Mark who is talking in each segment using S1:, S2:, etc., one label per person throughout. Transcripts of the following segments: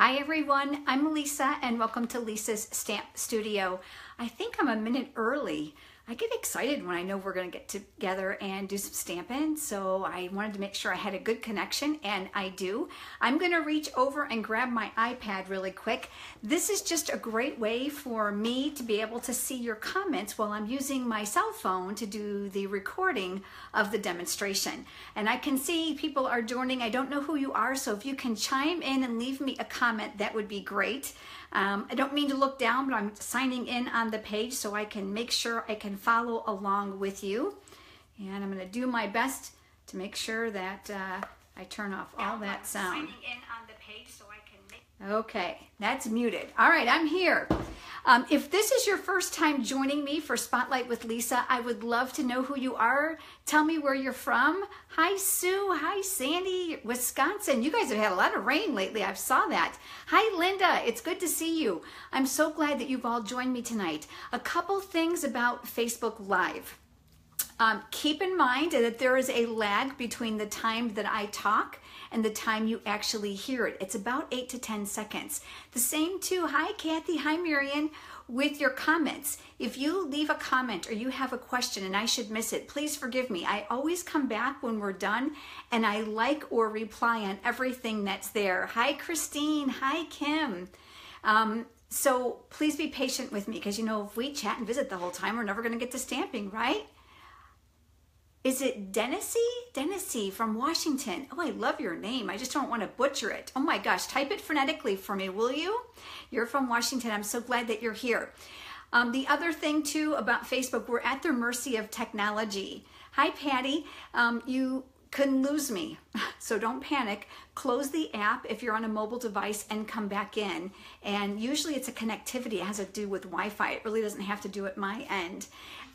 S1: Hi everyone, I'm Lisa and welcome to Lisa's Stamp Studio. I think I'm a minute early. I get excited when I know we're going to get together and do some stamping, so I wanted to make sure I had a good connection, and I do. I'm going to reach over and grab my iPad really quick. This is just a great way for me to be able to see your comments while I'm using my cell phone to do the recording of the demonstration. And I can see people are joining. I don't know who you are, so if you can chime in and leave me a comment, that would be great. I don't mean to look down, but I'm signing in on the page so I can make sure I can follow along with you. And I'm going to do my best to make sure that I turn off all that sound. Signing in on the page so I can make... Okay, that's muted. All right, I'm here. If this is your first time joining me for Spotlight with Lisa, I would love to know who you are. Tell me where you're from. Hi, Sue. Hi, Sandy, Wisconsin. You guys have had a lot of rain lately. I saw that. Hi, Linda. It's good to see you. I'm so glad that you've all joined me tonight. A couple things about Facebook Live. Keep in mind that there is a lag between the time that I talk and the time you actually hear it. It's about 8 to 10 seconds. The same too, hi Kathy, hi Marion, with your comments. If you leave a comment or you have a question and I should miss it, please forgive me. I always come back when we're done and I like or reply on everything that's there. Hi Christine, hi Kim. So please be patient with me because you know if we chat and visit the whole time, we're never gonna get to stamping, right? Is it Dennisy? Dennisy from Washington. Oh, I love your name. I just don't want to butcher it. Oh my gosh, type it phonetically for me, will you? You're from Washington. I'm so glad that you're here. The other thing too about Facebook, we're at the mercy of technology. Hi, Patty. You couldn't lose me, so don't panic. Close the app if you're on a mobile device and come back in. And usually it's a connectivity. It has to do with Wi-Fi. It really doesn't have to do at my end.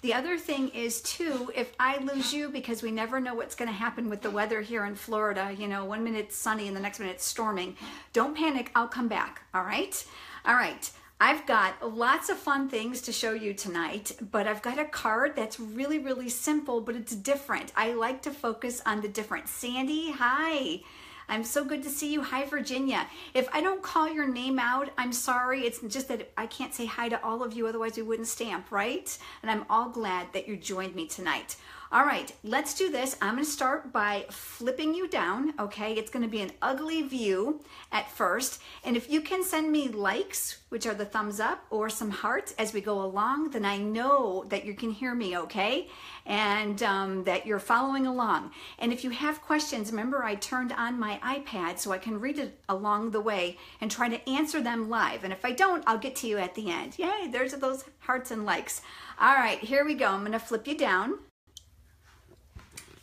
S1: The other thing is too, if I lose you, because we never know what's going to happen with the weather here in Florida, you know, 1 minute it's sunny and the next minute it's storming. Don't panic, I'll come back, all right? All right, I've got lots of fun things to show you tonight, but I've got a card that's really, really simple, but it's different. I like to focus on the different. Sandy, hi. I'm so good to see you. Hi, Virginia. If I don't call your name out, I'm sorry. It's just that I can't say hi to all of you, otherwise we wouldn't stamp, right? And I'm all glad that you joined me tonight. All right, let's do this. I'm going to start by flipping you down, okay? It's going to be an ugly view at first. And if you can send me likes, which are the thumbs up, or some hearts as we go along, then I know that you can hear me, okay? And that you're following along. And if you have questions, remember I turned on my iPad so I can read it along the way and try to answer them live. And if I don't, I'll get to you at the end. Yay, there's those hearts and likes. All right, here we go. I'm going to flip you down.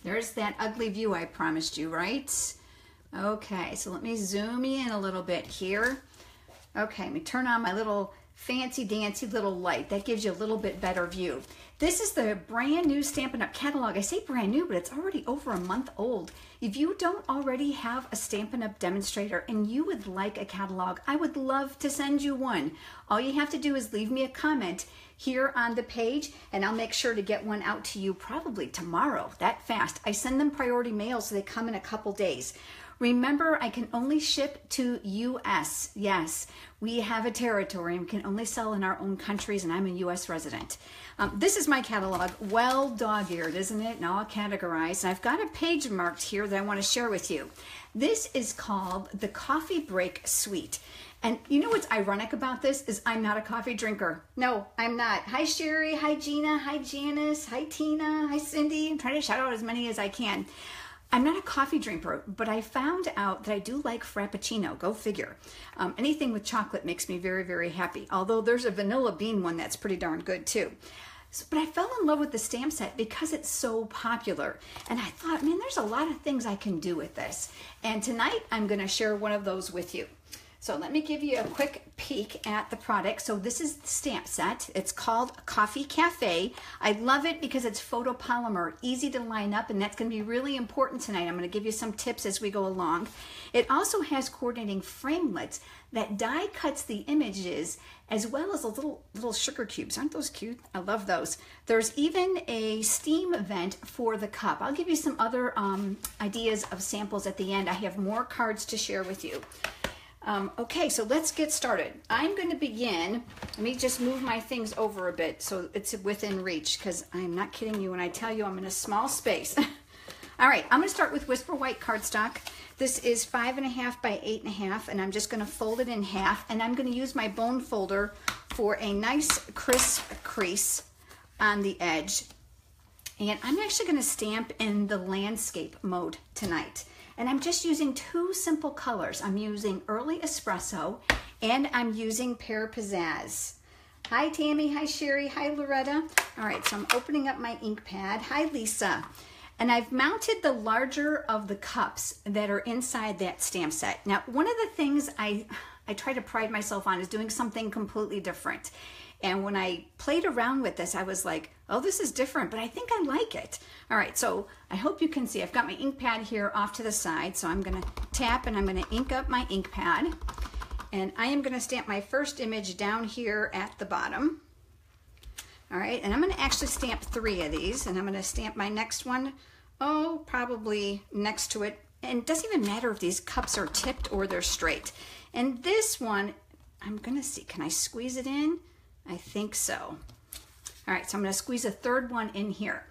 S1: There's that ugly view I promised you, right? Okay, so let me zoom in a little bit here. Okay, let me turn on my little fancy dancy little light. That gives you a little bit better view. This is the brand new Stampin' Up! Catalog. I say brand new, but it's already over a month old. If you don't already have a Stampin' Up! Demonstrator and you would like a catalog, I would love to send you one. All you have to do is leave me a comment here on the page and I'll make sure to get one out to you probably tomorrow, that fast. I send them priority mail so they come in a couple days. Remember, I can only ship to US. Yes, we have a territory and we can only sell in our own countries, and I'm a US resident. This is my catalog, well dog-eared, isn't it? And all categorized. And I've got a page marked here that I want to share with you. This is called the Coffee Break Suite. And you know what's ironic about this is I'm not a coffee drinker. No, I'm not. Hi, Sherry. Hi, Gina. Hi, Janice. Hi, Tina. Hi, Cindy. I'm trying to shout out as many as I can. I'm not a coffee drinker, but I found out that I do like Frappuccino. Go figure. Anything with chocolate makes me very, very happy. Although there's a vanilla bean one that's pretty darn good too. But I fell in love with the stamp set because it's so popular. And I thought, man, there's a lot of things I can do with this. And tonight I'm going to share one of those with you. So let me give you a quick peek at the product. So this is the stamp set. It's called Coffee Cafe. I love it because it's photopolymer, easy to line up, and that's going to be really important tonight. I'm going to give you some tips as we go along. It also has coordinating framelits that die cuts the images as well as a little sugar cubes. Aren't those cute? I love those. There's even a steam vent for the cup. I'll give you some other ideas of samples at the end. I have more cards to share with you. Okay, so let's get started. I'm going to begin, let me just move my things over a bit so it's within reach, because I'm not kidding you when I tell you I'm in a small space. All right, I'm going to start with Whisper White cardstock. This is 5.5 by 8.5, and I'm just going to fold it in half, and I'm going to use my bone folder for a nice crisp crease on the edge. And I'm actually going to stamp in the landscape mode tonight. And I'm just using two simple colors. I'm using Early Espresso and I'm using Pear Pizzazz. Hi Tammy, hi Sherry, hi Loretta. All right, so I'm opening up my ink pad. Hi Lisa. And I've mounted the larger of the cups that are inside that stamp set. Now, one of the things I try to pride myself on is doing something completely different. And when I played around with this, I was like, oh, this is different, but I think I like it. All right, so I hope you can see. I've got my ink pad here off to the side, so I'm gonna tap and I'm gonna ink up my ink pad. And I am gonna stamp my first image down here at the bottom. All right, and I'm gonna actually stamp 3 of these, and I'm gonna stamp my next one, oh, probably next to it. And it doesn't even matter if these cups are tipped or they're straight. And this one, I'm gonna see, can I squeeze it in? I think so. All right, so I'm gonna squeeze a third one in here.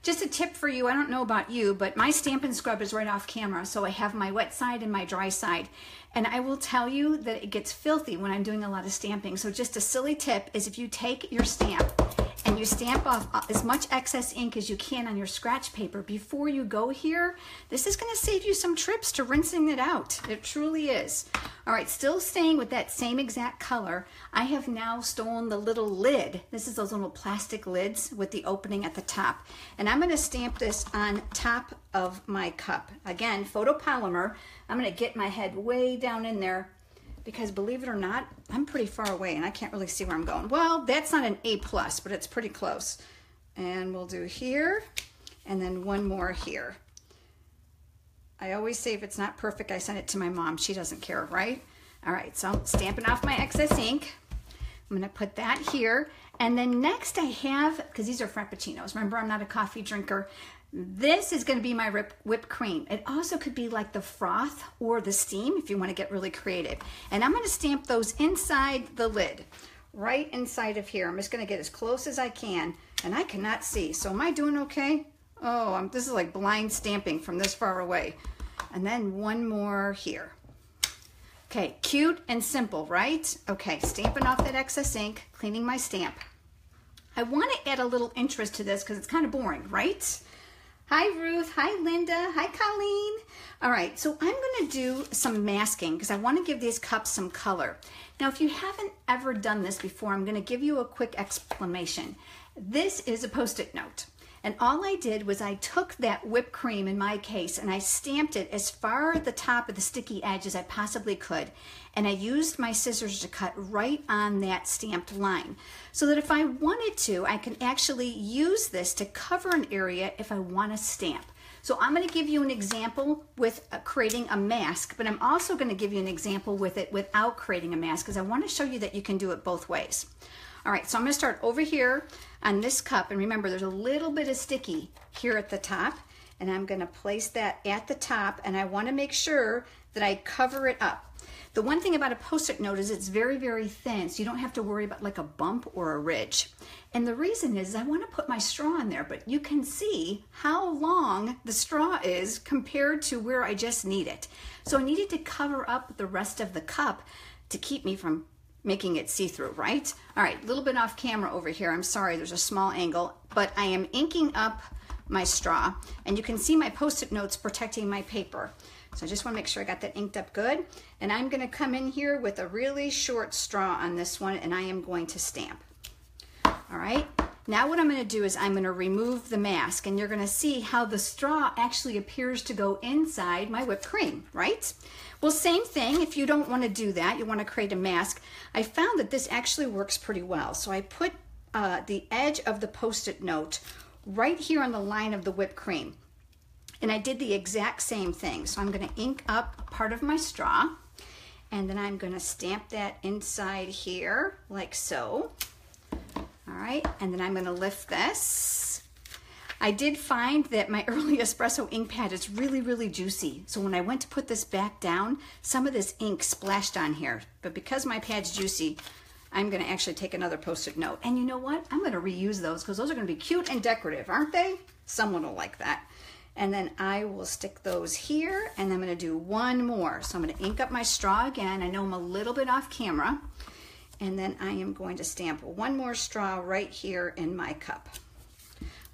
S1: Just a tip for you, I don't know about you, but my Stampin' Scrub is right off camera, so I have my wet side and my dry side. And I will tell you that it gets filthy when I'm doing a lot of stamping. So just a silly tip is if you take your stamp and you stamp off as much excess ink as you can on your scratch paper before you go here, this is gonna save you some trips to rinsing it out. It truly is. All right, still staying with that same exact color, I have now stolen the little lid. This is those little plastic lids with the opening at the top. And I'm gonna stamp this on top of my cup. Again, photopolymer. I'm gonna get my head way down in there because believe it or not, I'm pretty far away and I can't really see where I'm going. Well, that's not an A+, but it's pretty close. And we'll do here, and then one more here. I always say if it's not perfect, I send it to my mom. She doesn't care, right? All right, so I'm stamping off my excess ink. I'm gonna put that here. And then next I have, because these are Frappuccinos. Remember, I'm not a coffee drinker. This is gonna be my whipped cream. It also could be like the froth or the steam if you wanna get really creative. And I'm gonna stamp those inside the lid, right inside of here. I'm just gonna get as close as I can, and I cannot see. So am I doing okay? Oh, this is like blind stamping from this far away. And then one more here. Okay, cute and simple, right? Okay, stamping off that excess ink, cleaning my stamp. I want to add a little interest to this because it's kind of boring, right? Hi Ruth, hi Linda, hi Colleen. All right, so I'm gonna do some masking because I want to give these cups some color. Now, if you haven't ever done this before, I'm gonna give you a quick explanation. This is a Post-it note. And all I did was I took that whipped cream in my case and I stamped it as far at the top of the sticky edge as I possibly could. And I used my scissors to cut right on that stamped line. So that if I wanted to, I can actually use this to cover an area if I want to stamp. So I'm going to give you an example with creating a mask, but I'm also going to give you an example with it without creating a mask because I want to show you that you can do it both ways. All right, so I'm gonna start over here on this cup, and remember there's a little bit of sticky here at the top, and I'm gonna place that at the top, and I wanna make sure that I cover it up. The one thing about a Post-it note is it's very, very thin, so you don't have to worry about like a bump or a ridge. And the reason is I wanna put my straw in there, but you can see how long the straw is compared to where I just need it. So I needed to cover up the rest of the cup to keep me from making it see-through, right? All right, a little bit off camera over here. I'm sorry, there's a small angle, but I am inking up my straw, and you can see my Post-it notes protecting my paper. So I just wanna make sure I got that inked up good. And I'm gonna come in here with a really short straw on this one, and I am going to stamp. All right, now what I'm gonna do is I'm gonna remove the mask, and you're gonna see how the straw actually appears to go inside my whipped cream, right? Well, same thing, if you don't want to do that, you want to create a mask, I found that this actually works pretty well. So I put the edge of the Post-it note right here on the line of the whipped cream. And I did the exact same thing. So I'm going to ink up part of my straw, and then I'm going to stamp that inside here, like so. All right, and then I'm going to lift this. I did find that my early espresso ink pad is really, really juicy. So when I went to put this back down, some of this ink splashed on here. But because my pad's juicy, I'm gonna actually take another Post-it note. And you know what? I'm gonna reuse those because those are gonna be cute and decorative, aren't they? Someone will like that. And then I will stick those here, and I'm gonna do one more. So I'm gonna ink up my straw again. I know I'm a little bit off camera. And then I am going to stamp one more straw right here in my cup.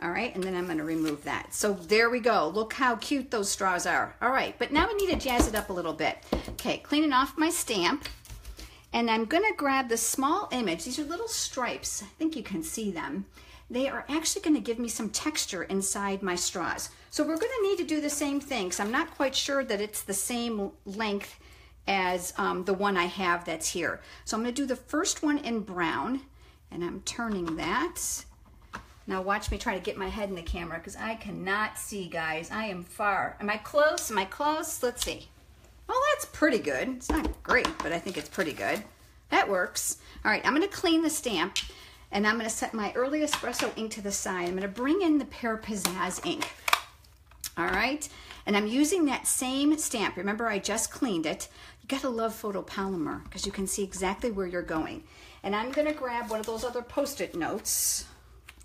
S1: All right, and then I'm gonna remove that. So there we go. Look how cute those straws are. All right, but now we need to jazz it up a little bit. Okay, cleaning off my stamp. And I'm gonna grab the small image. These are little stripes. I think you can see them. They are actually gonna give me some texture inside my straws. So we're gonna need to do the same thing, because I'm not quite sure that it's the same length as the one I have that's here. So I'm gonna do the first one in brown, and I'm turning that. Now watch me try to get my head in the camera because I cannot see, guys. I am far. Am I close? Am I close? Let's see. Oh, that's pretty good. It's not great, but I think it's pretty good. That works. All right, I'm gonna clean the stamp, and I'm gonna set my early espresso ink to the side. I'm gonna bring in the Pear Pizzazz ink. All right, and I'm using that same stamp. Remember, I just cleaned it. You gotta love photopolymer because you can see exactly where you're going. And I'm gonna grab one of those other Post-it notes.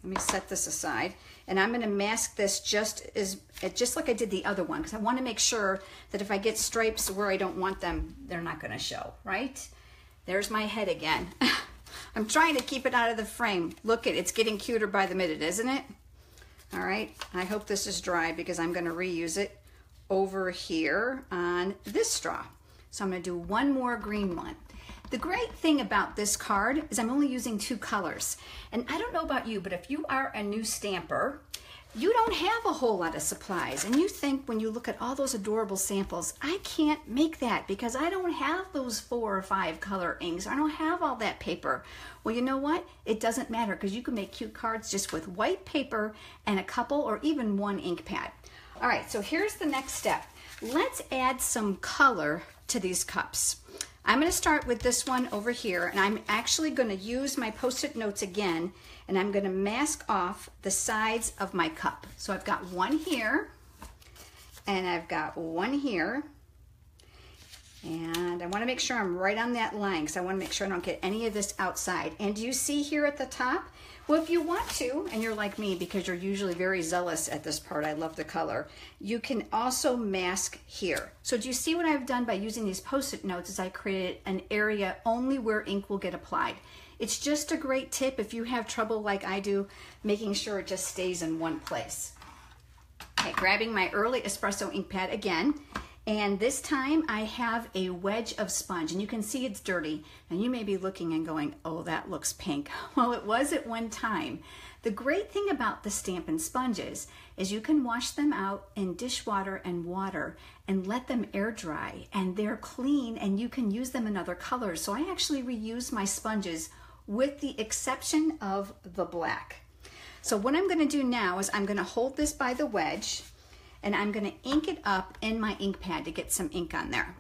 S1: Let me set this aside, and I'm gonna mask this just like I did the other one, because I wanna make sure that if I get stripes where I don't want them, they're not gonna show, right? There's my head again. I'm trying to keep it out of the frame. Look, it's getting cuter by the minute, isn't it? All right, I hope this is dry because I'm gonna reuse it over here on this straw. So I'm gonna do one more green one. The great thing about this card is I'm only using 2 colors. And I don't know about you, but if you are a new stamper, you don't have a whole lot of supplies. And you think when you look at all those adorable samples, I can't make that because I don't have those 4 or 5 color inks. I don't have all that paper. Well, you know what? It doesn't matter because you can make cute cards just with white paper and a couple or even 1 ink pad. All right, so here's the next step. Let's add some color to these cups. I'm going to start with this one over here, and I'm actually going to use my Post-it notes again, and I'm going to mask off the sides of my cup. So I've got one here, and I've got one here, and I want to make sure I'm right on that line because I want to make sure I don't get any of this outside. And do you see here at the top? Well, if you want to, and you're like me because you're usually very zealous at this part, I love the color, you can also mask here. So do you see what I've done by using these Post-it notes is I created an area only where ink will get applied. It's just a great tip if you have trouble like I do, making sure it just stays in one place. Okay, grabbing my early espresso ink pad again. And this time I have a wedge of sponge, and you can see it's dirty, and you may be looking and going, oh, that looks pink. Well, it was at one time. The great thing about the Stampin' Sponges is you can wash them out in dishwater and water and let them air dry, and they're clean, and you can use them in other colors. So I actually reuse my sponges with the exception of the black. So what I'm gonna do now is I'm gonna hold this by the wedge, and I'm gonna ink it up in my ink pad to get some ink on there.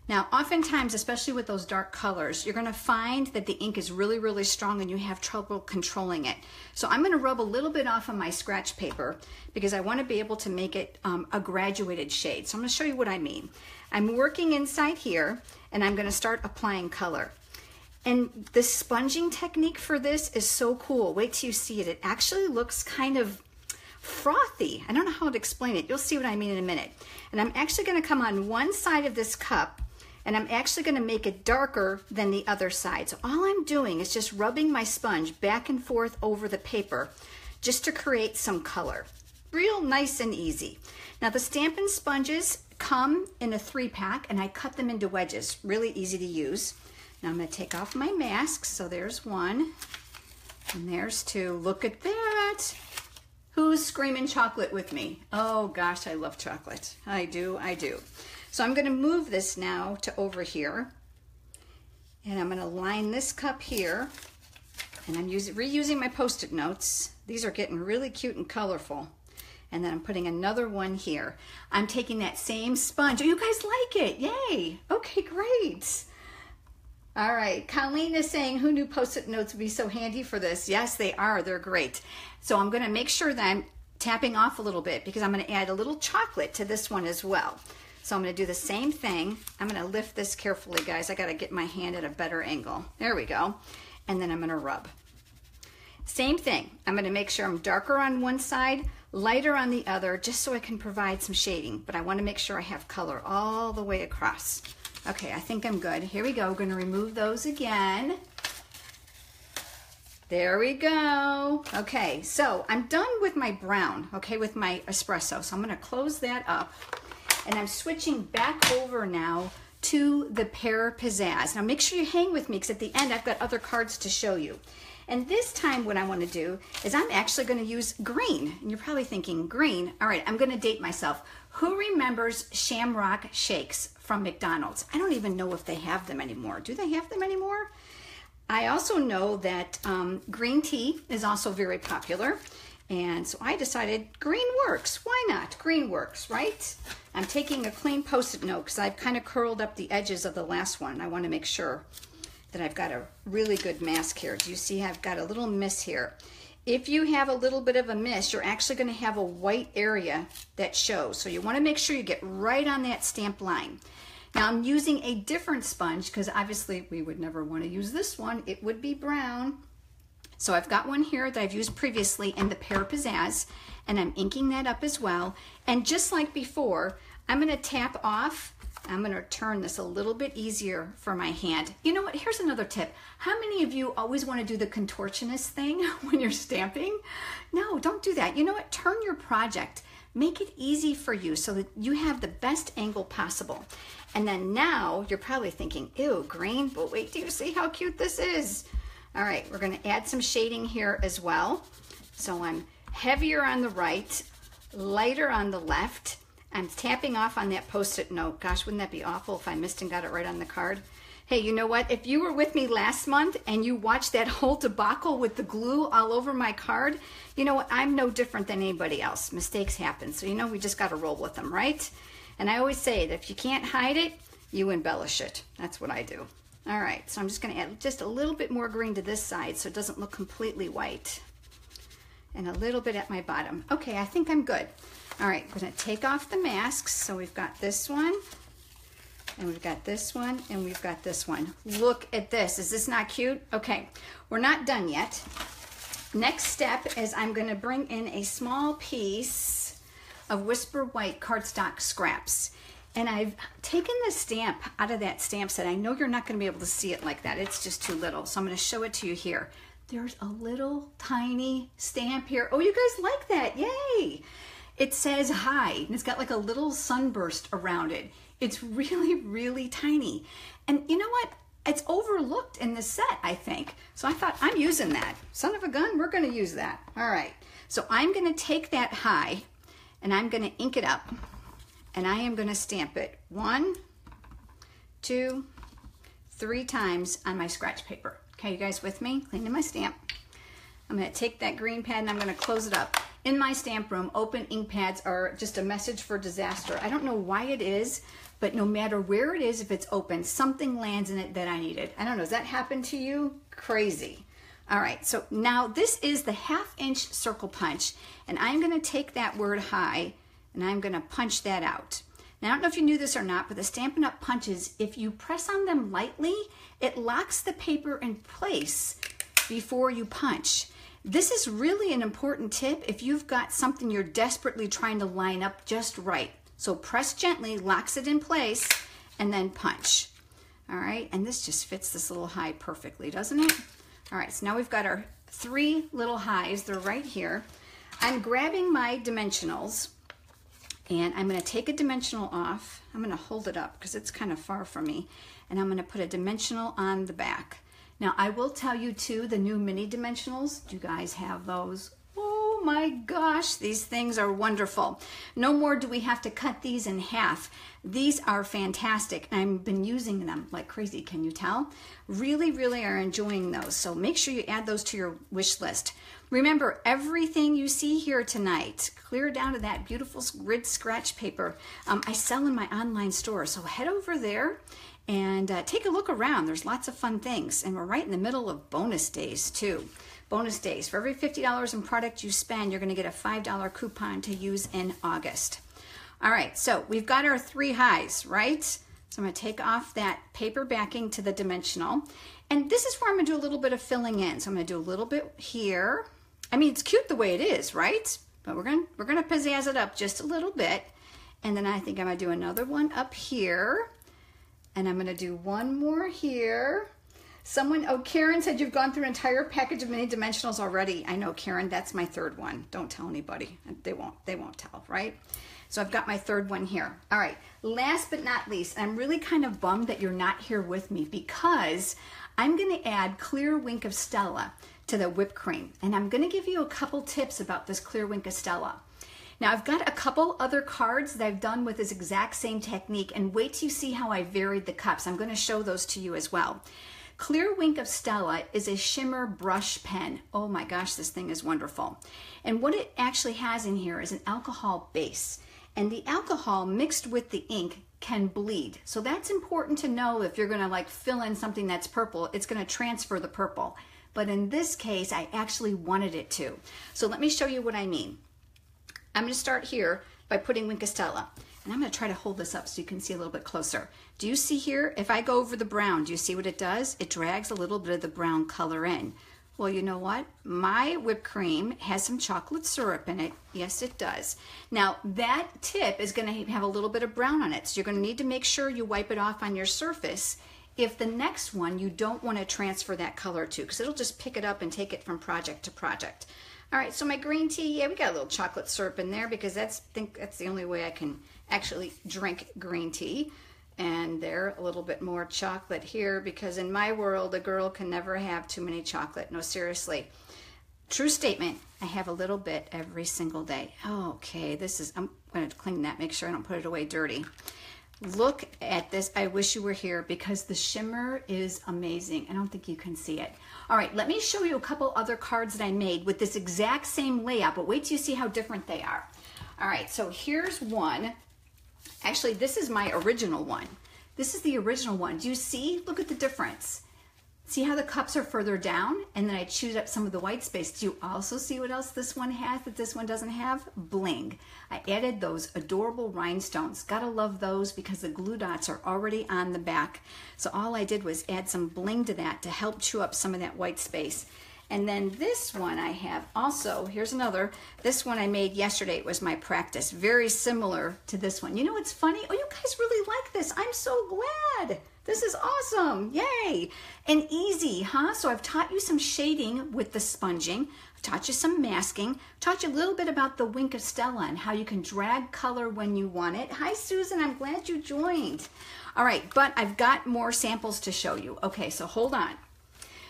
S1: Now, oftentimes, especially with those dark colors, you're gonna find that the ink is really, really strong and you have trouble controlling it. So I'm gonna rub a little bit off of my scratch paper because I wanna be able to make it a graduated shade. So I'm gonna show you what I mean. I'm working inside here, and I'm gonna start applying color. And the sponging technique for this is so cool. Wait till you see it. It actually looks kind of frothy. I don't know how to explain it. You'll see what I mean in a minute. And I'm actually going to come on one side of this cup, and I'm actually going to make it darker than the other side. So all I'm doing is just rubbing my sponge back and forth over the paper just to create some color. Real nice and easy. Now the Stampin' Sponges come in a 3-pack, and I cut them into wedges. Really easy to use. Now I'm going to take off my mask. So there's 1, and there's 2. Look at that. Who's screaming chocolate with me? Oh gosh, I love chocolate. I do, I do. So I'm gonna move this now to over here, and I'm gonna line this cup here, and I'm reusing my Post-it notes. These are getting really cute and colorful. And then I'm putting another one here. I'm taking that same sponge. Oh, you guys like it, yay. Okay, great. All right, Colleen is saying, who knew Post-it notes would be so handy for this? Yes, they are, they're great. So I'm gonna make sure that I'm tapping off a little bit because I'm going to add a little chocolate to this one as well. So I'm going to do the same thing. I'm going to lift this carefully, guys. I got to get my hand at a better angle. There we go. And then I'm going to rub. Same thing. I'm going to make sure I'm darker on one side, lighter on the other, just so I can provide some shading. But I want to make sure I have color all the way across. Okay, I think I'm good. Here we go. We're going to remove those again. There we go. Okay, so I'm done with my brown, okay, with my espresso. So I'm going to close that up. And I'm switching back over now to the Pear Pizzazz. Now make sure you hang with me because at the end I've got other cards to show you. And this time what I want to do is I'm actually going to use green. And you're probably thinking, green? All right, I'm going to date myself. Who remembers Shamrock Shakes from McDonald's? I don't even know if they have them anymore. Do they have them anymore? I also know that green tea is also very popular. And so I decided green works. Why not? Green works, right? I'm taking a clean Post-it note because I've kind of curled up the edges of the last one. I want to make sure that I've got a really good mask here. Do you see I've got a little miss here? If you have a little bit of a miss, you're actually going to have a white area that shows. So you want to make sure you get right on that stamp line. Now I'm using a different sponge because obviously we would never want to use this one. It would be brown. So I've got one here that I've used previously in the Pear Pizzazz, and I'm inking that up as well. And just like before, I'm going to tap off. I'm going to turn this a little bit easier for my hand. You know what? Here's another tip. How many of you always want to do the contortionist thing when you're stamping? No, don't do that. You know what? Turn your project. Make it easy for you so that you have the best angle possible. And then now you're probably thinking, ew, green, but wait till you see how cute this is. All right, we're going to add some shading here as well. So I'm heavier on the right, lighter on the left. I'm tapping off on that Post-it note. Gosh, wouldn't that be awful if I missed and got it right on the card? Hey, you know what? If you were with me last month and you watched that whole debacle with the glue all over my card, you know what? I'm no different than anybody else. Mistakes happen. So, you know, we just got to roll with them, right? And I always say that if you can't hide it, you embellish it. That's what I do. All right, so I'm just going to add just a little bit more green to this side so it doesn't look completely white. And a little bit at my bottom. Okay, I think I'm good. All right, we're going to take off the masks. So we've got this one, and we've got this one, and we've got this one. Look at this. Is this not cute? Okay, we're not done yet. Next step is I'm going to bring in a small piece of Whisper White cardstock scraps. And I've taken the stamp out of that stamp set. I know you're not going to be able to see it like that. It's just too little. So I'm going to show it to you here. There's a little tiny stamp here. Oh, you guys like that. Yay. It says hi. And it's got like a little sunburst around it. It's really, really tiny. And you know what? It's overlooked in this set, I think. So I thought, I'm using that. Son of a gun, we're going to use that. All right. So I'm going to take that hi and I'm going to ink it up. And I am going to stamp it 1, 2, 3 times on my scratch paper. Okay, you guys with me? Cleaning my stamp. I'm going to take that green pad and I'm going to close it up. In my stamp room, open ink pads are just a message for disaster. I don't know why it is, but no matter where it is, if it's open, something lands in it that I needed. I don't know, does that happen to you? Crazy. All right, so now this is the 1/2 inch circle punch, and I'm going to take that word hi and I'm going to punch that out. Now, I don't know if you knew this or not, but the Stampin' Up! Punches, if you press on them lightly, it locks the paper in place before you punch. This is really an important tip if you've got something you're desperately trying to line up just right. So press gently, locks it in place, and then punch. All right, and this just fits this little hi perfectly, doesn't it? All right, so now we've got our 3 little highs. They're right here. I'm grabbing my dimensionals, and I'm going to take a dimensional off. I'm going to hold it up because it's kind of far from me. And I'm going to put a dimensional on the back. Now, I will tell you too, the new mini dimensionals, do you guys have those? Oh my gosh, these things are wonderful. No more do we have to cut these in half. These are fantastic. I've been using them like crazy, can you tell? Really, really are enjoying those. So make sure you add those to your wish list. Remember, everything you see here tonight, clear down to that beautiful grid scratch paper, I sell in my online store. So head over there and take a look around. There's lots of fun things. And we're right in the middle of bonus days too. Bonus days. For every $50 in product you spend, you're going to get a $5 coupon to use in August. All right, so we've got our 3 highs, right? So I'm going to take off that paper backing to the dimensional. And this is where I'm going to do a little bit of filling in. So I'm going to do a little bit here. I mean, it's cute the way it is, right? But we're going to pizzazz it up just a little bit. And then I think I'm going to do another one up here. And I'm going to do one more here. Karen said you've gone through an entire package of mini dimensionals already. I know, Karen, that's my 3rd one. Don't tell anybody. They won't tell, right? So I've got my 3rd one here. All right, last but not least, I'm really kind of bummed that you're not here with me because I'm going to add Clear Wink of Stella to the whipped cream. And I'm going to give you a couple tips about this Clear Wink of Stella. Now I've got a couple other cards that I've done with this exact same technique, and wait till you see how I varied the cups. I'm going to show those to you as well. Clear Wink of Stella is a shimmer brush pen. Oh my gosh, this thing is wonderful. And what it actually has in here is an alcohol base. And the alcohol mixed with the ink can bleed. So that's important to know if you're gonna like fill in something that's purple, it's gonna transfer the purple. But in this case, I actually wanted it to. So let me show you what I mean. I'm gonna start here by putting Wink of Stella. And I'm going to try to hold this up so you can see a little bit closer. Do you see here, if I go over the brown, do you see what it does? It drags a little bit of the brown color in. Well, you know what? My whipped cream has some chocolate syrup in it. Yes, it does. Now, that tip is going to have a little bit of brown on it. So you're going to need to make sure you wipe it off on your surface if the next one you don't want to transfer that color to, because it'll just pick it up and take it from project to project. All right, so my green tea, yeah, we got a little chocolate syrup in there because I think that's the only way I can actually drink green tea. And there, a little bit more chocolate here because in my world, a girl can never have too many chocolate. No, seriously. True statement. I have a little bit every single day. Okay, I'm going to clean that, make sure I don't put it away dirty. Look at this. I wish you were here because the shimmer is amazing. I don't think you can see it. All right, let me show you a couple other cards that I made with this exact same layout, but wait till you see how different they are. All right, so here's one. Actually, this is my original one. This is the original one. Do you see? Look at the difference. See how the cups are further down? And then I chewed up some of the white space. Do you also see what else this one has that this one doesn't have? Bling. I added those adorable rhinestones. Gotta love those because the glue dots are already on the back. So all I did was add some bling to that to help chew up some of that white space. And then this one I have also, here's another. This one I made yesterday. It was my practice. Very similar to this one. You know what's funny? Oh, you guys really like this. I'm so glad. This is awesome. Yay. And easy, huh? So I've taught you some shading with the sponging. I've taught you some masking. Taught you a little bit about the Wink of Stella and how you can drag color when you want it. Hi, Susan. I'm glad you joined. All right, but I've got more samples to show you. Okay, so hold on.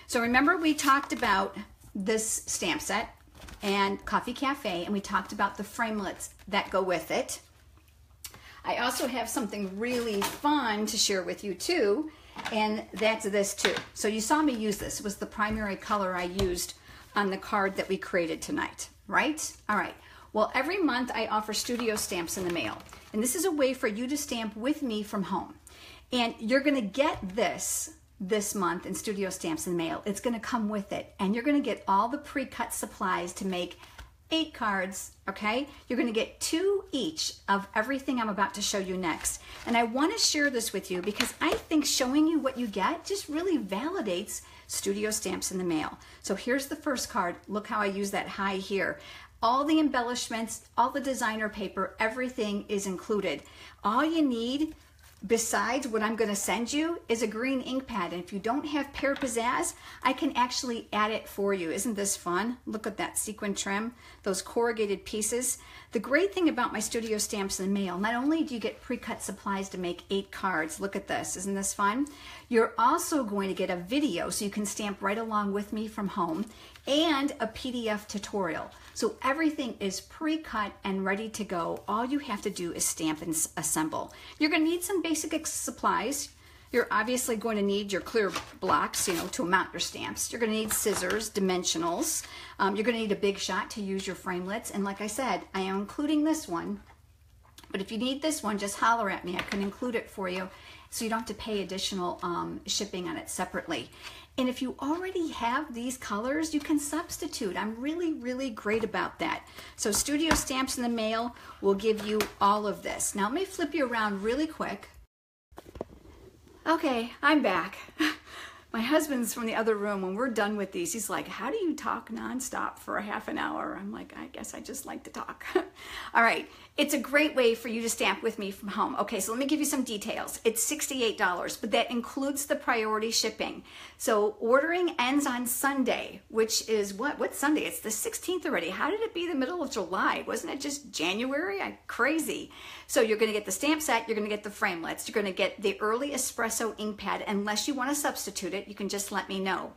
S1: So remember we talked about this stamp set and Coffee Cafe, and we talked about the framelits that go with it. I also have something really fun to share with you too, and that's this too. So you saw me use this. It was the primary color I used on the card that we created tonight, right? All right. Well, every month I offer studio stamps in the mail, and this is a way for you to stamp with me from home. And you're going to get this month in studio stamps in the mail. It's going to come with it, and you're going to get all the pre-cut supplies to make 8 cards, okay? You're going to get 2 each of everything I'm about to show you next. And I want to share this with you because I think showing you what you get just really validates studio stamps in the mail. So here's the first card. Look how I use that high here. All the embellishments, all the designer paper, everything is included. All you need besides what I'm going to send you is a green ink pad. And if you don't have Pear Pizzazz, I can actually add it for you. Isn't this fun? Look at that sequin trim, those corrugated pieces. The great thing about my studio stamps in the mail, not only do you get pre-cut supplies to make 8 cards, look at this, isn't this fun? You're also going to get a video so you can stamp right along with me from home, and a PDF tutorial. So everything is pre-cut and ready to go. All you have to do is stamp and assemble. You're going to need some basic supplies. You're obviously going to need your clear blocks, to mount your stamps. You're going to need scissors, dimensionals. You're going to need a big shot to use your framelits. And like I said, I am including this one. But if you need this one, just holler at me. I can include it for you. so you don't have to pay additional shipping on it separately. And if you already have these colors, you can substitute. I'm really, really great about that. So Studio Stamps in the Mail will give you all of this. Now let me flip you around really quick. Okay, I'm back. My husband's from the other room. When we're done with these, he's like, how do you talk nonstop for a half an hour? I'm like, I guess I just like to talk. All right, it's a great way for you to stamp with me from home. Okay, so let me give you some details. It's $68, but that includes the priority shipping. So ordering ends on Sunday, which is what's Sunday? It's the 16th already. How did it be the middle of July? Wasn't it just January? Crazy. So you're gonna get the stamp set, you're gonna get the framelits, you're gonna get the early espresso ink pad, unless you wanna substitute it, you can just let me know.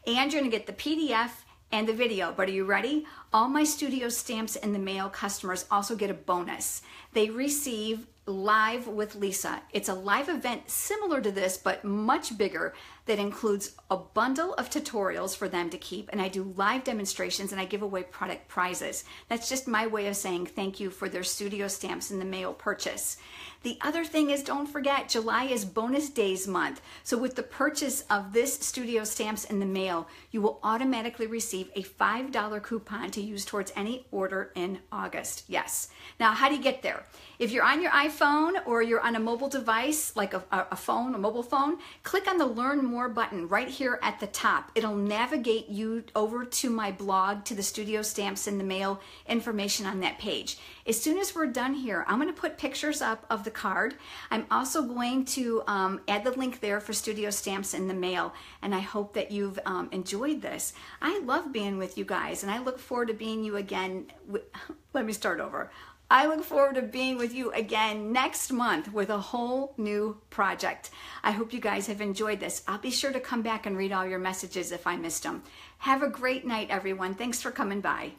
S1: And you're gonna get the PDF and the video, but are you ready? All my Studio Stamps in the Mail customers also get a bonus. They receive Live with Lisa. It's a live event similar to this, but much bigger, that includes a bundle of tutorials for them to keep, and I do live demonstrations and I give away product prizes. That's just my way of saying thank you for their Studio Stamps in the Mail purchase. The other thing is, don't forget, July is bonus days month. So with the purchase of this Studio Stamps in the Mail, you will automatically receive a $5 coupon to use towards any order in August. Yes. Now, how do you get there? If you're on your iPhone or you're on a mobile device, like a phone, a mobile phone, click on the Learn More button right here at the top. It'll navigate you over to my blog, to the Studio Stamps in the Mail information on that page. As soon as we're done here, I'm going to put pictures up of the card. I'm also going to add the link there for Studio Stamps in the Mail, and I hope that you've enjoyed this. I love being with you guys, and I look forward to being you again. Let me start over. I look forward to being with you again next month with a whole new project. I hope you guys have enjoyed this. I'll be sure to come back and read all your messages if I missed them. Have a great night, everyone. Thanks for coming by.